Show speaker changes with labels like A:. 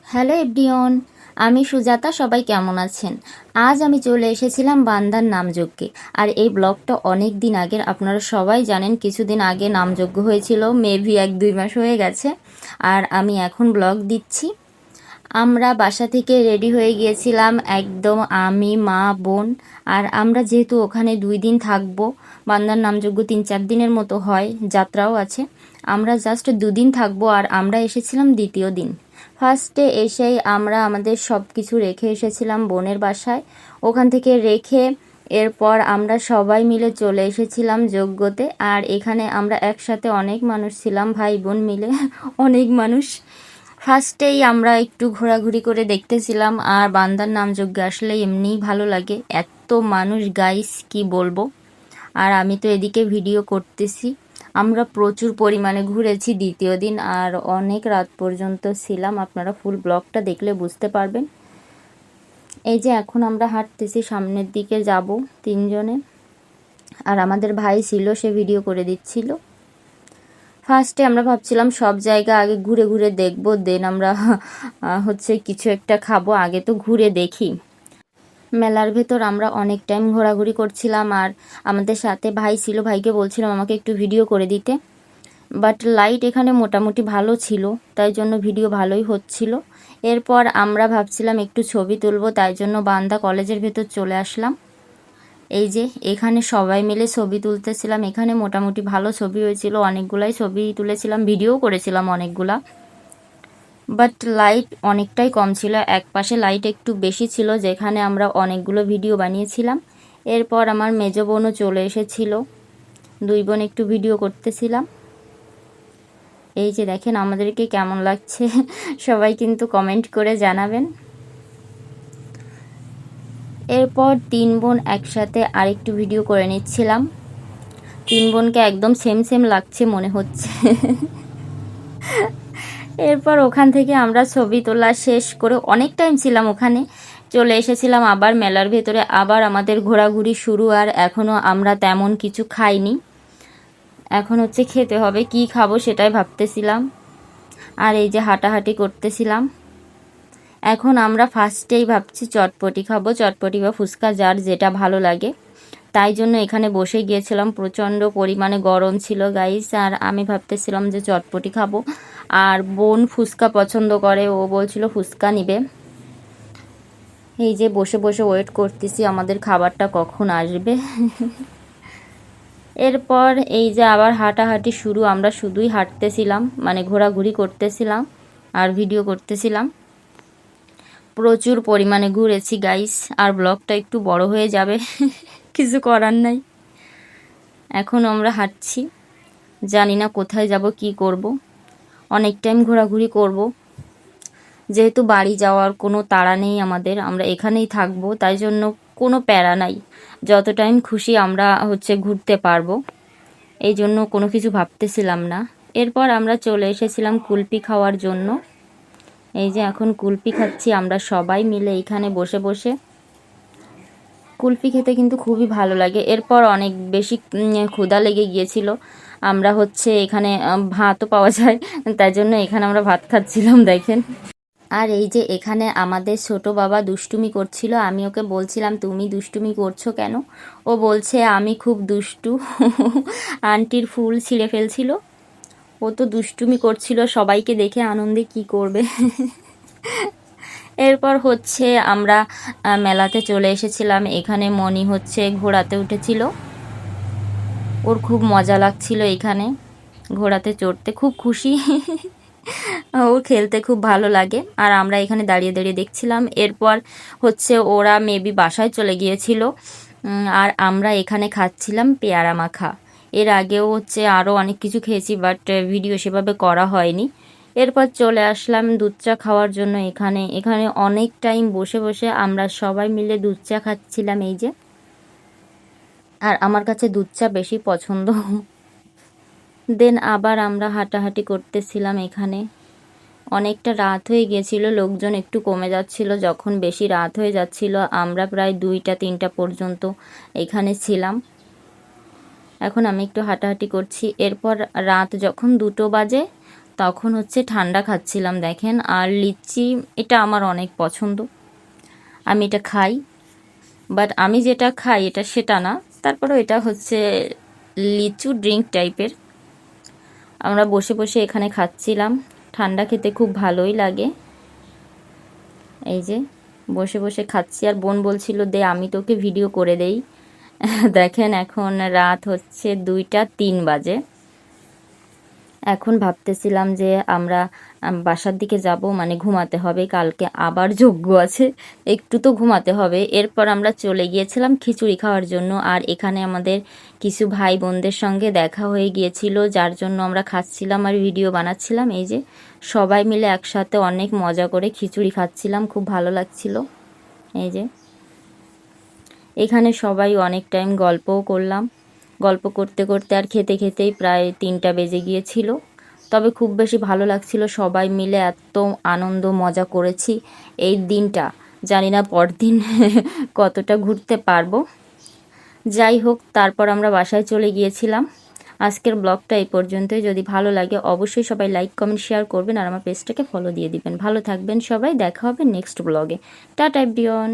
A: Hello everyone, আমি সুজাতা। সবাই কেমন আছেন? আজ আমি চলে এসেছিলাম বান্দার নামযজ্ঞে। আর এই ব্লগটা অনেক দিন আগের, আপনারা সবাই জানেন কিছুদিন আগে নামযজ্ঞ হয়েছিল, মেবি 1-2 মাস হয়ে গেছে। আর আমি এখন ব্লগ দিচ্ছি। আমরা বাসা থেকে রেডি হয়ে গিয়েছিলাম একদম, আমি, মা, বোন। আর আমরা যেহেতু ওখানে 2 দিন থাকবো, বান্দার নামযজ্ঞ 3-4 দিনের মতো হয়, যাত্রাও আছে। আমরা জাস্ট 2 দিন থাকবো। আর আমরা এসেছিলাম দ্বিতীয় দিন। ফার্স্টে এসেই আমরা আমাদের সব কিছু রেখে এসেছিলাম বোনের বাসায়। ওখান থেকে রেখে এরপর আমরা সবাই মিলে চলে এসেছিলাম যজ্ঞতে। আর এখানে আমরা একসাথে অনেক মানুষ ছিলাম, ভাই বোন মিলে অনেক মানুষ। ফার্স্টেই আমরা একটু ঘোরাঘুরি করে দেখতেছিলাম। আর বান্দার নামযজ্ঞে আসলে এমনিই ভালো লাগে, এত মানুষ গাইস কি বলবো। আর আমি তো এদিকে ভিডিও করতেছি। আমরা প্রচুর পরিমাণে ঘুরেছি দ্বিতীয় দিন, আর অনেক রাত পর্যন্ত ছিলাম। আপনারা ফুল ব্লগটা দেখলে বুঝতে পারবেন। এই যে এখন আমরা হাঁটতেছি, সামনের দিকে যাব 3 জনে। আর আমাদের ভাই ছিল, সে ভিডিও করে দিচ্ছিল। ফার্স্টে আমরা ভাবছিলাম সব জায়গা আগে ঘুরে ঘুরে দেখবো, দেন আমরা হচ্ছে কিছু একটা খাবো, আগে তো ঘুরে দেখি। মেলার ভেতর আমরা অনেক টাইম ঘোরাঘুরি করছিলাম। আর আমাদের সাথে ভাই ছিল, ভাইকে বলছিলাম আমাকে একটু ভিডিও করে দিতে। বাট লাইট এখানে মোটামুটি ভালো ছিল, তাই জন্য ভিডিও ভালোই হচ্ছিল। এরপর আমরা ভাবছিলাম একটু ছবি তুলবো, তাই জন্য বান্দা কলেজের ভেতর চলে আসলাম। এই যে এখানে সবাই মিলে ছবি তুলতেছিলাম। এখানে মোটামুটি ভালো ছবি হয়েছিল, অনেকগুলাই ছবি তুলেছিলাম, ভিডিও করেছিলাম অনেকগুলা। বাট লাইট অনেকটাই কম ছিল, এক পাশে লাইট একটু বেশি ছিল, যেখানে আমরা অনেকগুলো ভিডিও বানিয়েছিলাম। এরপর আমার মেজ বোনও চলে এসেছিল, 2 বোন একটু ভিডিও করতেছিলাম। এই যে দেখেন আমাদেরকে কেমন লাগছে সবাই কিন্তু কমেন্ট করে জানাবেন। এরপর 3 বোন একসাথে আরেকটু ভিডিও করে নিচ্ছিলাম। 3 বোনকে একদম সেম সেম লাগছে মনে হচ্ছে এরপর ওখান থেকে আমরা ছবি তোলা শেষ করে অনেক টাইম ছিলাম ওখানে, চলে এসেছিলাম আবার মেলার ভেতরে। আবার আমাদের ঘোরাঘুরি শুরু। আর এখনও আমরা তেমন কিছু খাইনি, এখন হচ্ছে খেতে হবে, কি খাবো সেটাই ভাবতেছিলাম। আর এই যে হাঁটাহাঁটি করতেছিলাম। এখন আমরা ফার্স্টেই ভাবছি চটপটি খাবো, চটপটি বা ফুচকা, যার যেটা ভালো লাগে। তাই জন্য এখানে বসে গিয়েছিলাম, প্রচণ্ড পরিমাণে গরম ছিল গাইস। আর আমি ভাবতেছিলাম যে চটপটি খাবো। আর বোন ফুচকা পছন্দ করে, ও বলছিল ফুচকা নিবে। এই যে বসে বসে ওয়েট করতেছি আমাদের খাবারটা কখন আসবে এরপর এই যে আবার হাঁটাহাঁটি শুরু, আমরা শুধুই হাঁটতেছিলাম, মানে ঘোরাঘুরি করতেছিলাম আর ভিডিও করতেছিলাম। প্রচুর পরিমাণে ঘুরেছি গাইস, আর ব্লগটা একটু বড় হয়ে যাবে কিছু করার নাই। এখন আমরা হাঁটছি, জানি না কোথায় যাব, কি করব। অনেক টাইম ঘোরাঘুরি করব, যেহেতু বাড়ি যাওয়ার কোনো তাড়া নেই আমাদের, আমরা এখানেই থাকবো, তাই জন্য কোনো প্যারা নাই। যত টাইম খুশি আমরা হচ্ছে ঘুরতে পারবো, এই জন্য কোনো কিছু ভাবতেছিলাম না। এরপর আমরা চলে এসেছিলাম কুলপি খাওয়ার জন্য। এই যে এখন কুলপি খাচ্ছি আমরা সবাই মিলে এইখানে বসে বসে। কুলপি খেতে কিন্তু খুবই ভালো লাগে। এরপর অনেক বেশি ক্ষুধা লেগে গিয়েছিল, আমরা হচ্ছে এখানে ভাতও পাওয়া যায়, তাই জন্য এখানে আমরা ভাত খাচ্ছিলাম দেখেন। আর এই যে এখানে আমাদের ছোট বাবা দুষ্টুমি করছিল, আমি ওকে বলছিলাম তুমি দুষ্টুমি করছো কেন? ও বলছে আমি খুব দুষ্টু আন্টির ফুল ছিঁড়ে ফেলছিল। ও তো দুষ্টুমি করছিল, সবাইকে দেখে আনন্দে কি করবে এরপর হচ্ছে আমরা মেলাতে চলে এসেছিলাম। এখানে মনি হচ্ছে ঘোড়াতে উঠেছিল, ওর খুব মজা লাগছিল এখানে ঘোড়াতে চড়তে, খুব খুশি ওর খেলতে খুব ভালো লাগে। আর আমরা এখানে দাঁড়িয়ে দাঁড়িয়ে দেখছিলাম। এরপর হচ্ছে ওরা মেবি বাসায় চলে গিয়েছিল, আর আমরা এখানে খাচ্ছিলাম পেয়ারা মাখা। এর আগেও হচ্ছে আরও অনেক কিছু খেয়েছি, বাট ভিডিও সেভাবে করা হয়নি। এরপর চলে আসলাম দুধ চা খাওয়ার জন্য। এখানে এখানে অনেক টাইম বসে বসে আমরা সবাই মিলে দুধ চা খাচ্ছিলাম এই যে। আর আমার কাছে দুধ চা বেশি পছন্দ দেন আবার আমরা হাঁটাহাঁটি করতেছিলাম এখানে। অনেকটা রাত হয়ে গিয়েছিল, লোকজন একটু কমে যাচ্ছিল। যখন বেশি রাত হয়ে যাচ্ছিল আমরা প্রায় 2টা 3টা পর্যন্ত এখানে ছিলাম। এখন আমি একটু হাঁটাহাঁটি করছি। এরপর রাত যখন 2টো বাজে তখন হচ্ছে ঠান্ডা খাচ্ছিলাম দেখেন। আর লিচি এটা আমার অনেক পছন্দ, আমি এটা খাই, বাট আমি যেটা খাই এটা সেটা না, তারপরেও এটা হচ্ছে লিচু ড্রিঙ্ক টাইপের। আমরা বসে বসে এখানে খাচ্ছিলাম, ঠান্ডা খেতে খুব ভালোই লাগে। এই যে বসে বসে খাচ্ছি, আর বোন বলছিল দে আমি তোকে ভিডিও করে দেই। দেখেন এখন রাত হচ্ছে 2টা 3 বাজে। এখন ভাবতেছিলাম যে আমরা বাসার দিকে যাব, মানে ঘুমাতে হবে, কালকে আবার যজ্ঞ আছে, একটু তো ঘুমাতে হবে। এরপর আমরা চলে গিয়েছিলাম খিচুড়ি খাওয়ার জন্য। আর এখানে আমাদের কিছু ভাই বোনদের সঙ্গে দেখা হয়ে গিয়েছিল, যার জন্য আমরা খাচ্ছিলাম আর ভিডিও বানাচ্ছিলাম। এই যে সবাই মিলে একসাথে অনেক মজা করে খিচুড়ি খাচ্ছিলাম, খুব ভালো লাগছিল। এই যে এখানে সবাই অনেক টাইম গল্পও করলাম, গল্প করতে করতে আর খেতে খেতেই প্রায় 3টা বেজে গিয়েছিল। তবে খুব বেশি ভালো লাগছিল, সবাই মিলে এত আনন্দ মজা করেছি এই দিনটা। জানি না পরদিন কতটা ঘুরতে পারবো। যাই হোক, তারপর আমরা বাসায় চলে গিয়েছিলাম। আজকের ব্লগটা এই পর্যন্তই। যদি ভালো লাগে অবশ্যই সবাই লাইক কমেন্ট শেয়ার করবেন, আর আমার পেজটাকে ফলো দিয়ে দিবেন। ভালো থাকবেন সবাই, দেখা হবে নেক্সট ব্লগে। Tata everyone.